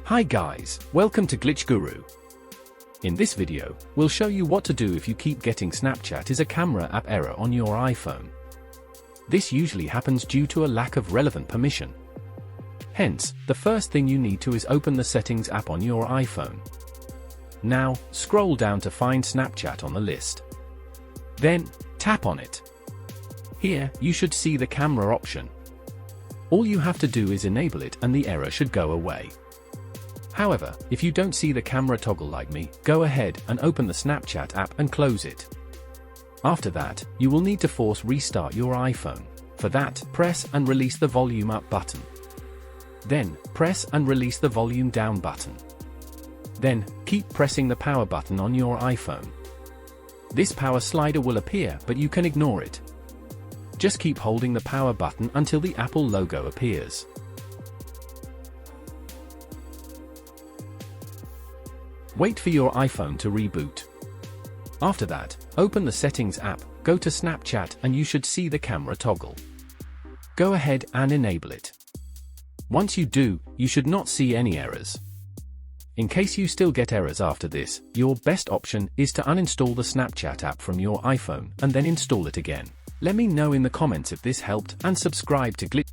Hi guys, welcome to Glitch Guru. In this video, we'll show you what to do if you keep getting Snapchat is a camera app error on your iPhone. This usually happens due to a lack of relevant permission. Hence, the first thing you need to is open the Settings app on your iPhone. Now, scroll down to find Snapchat on the list. Then, tap on it. Here, you should see the camera option. All you have to do is enable it and the error should go away. However, if you don't see the camera toggle like me, go ahead and open the Snapchat app and close it. After that, you will need to force restart your iPhone. For that, press and release the volume up button. Then, press and release the volume down button. Then, keep pressing the power button on your iPhone. This power slider will appear, but you can ignore it. Just keep holding the power button until the Apple logo appears. Wait for your iPhone to reboot. After that, open the Settings app, go to Snapchat and you should see the camera toggle. Go ahead and enable it. Once you do, you should not see any errors. In case you still get errors after this, your best option is to uninstall the Snapchat app from your iPhone and then install it again. Let me know in the comments if this helped and subscribe to Glitch.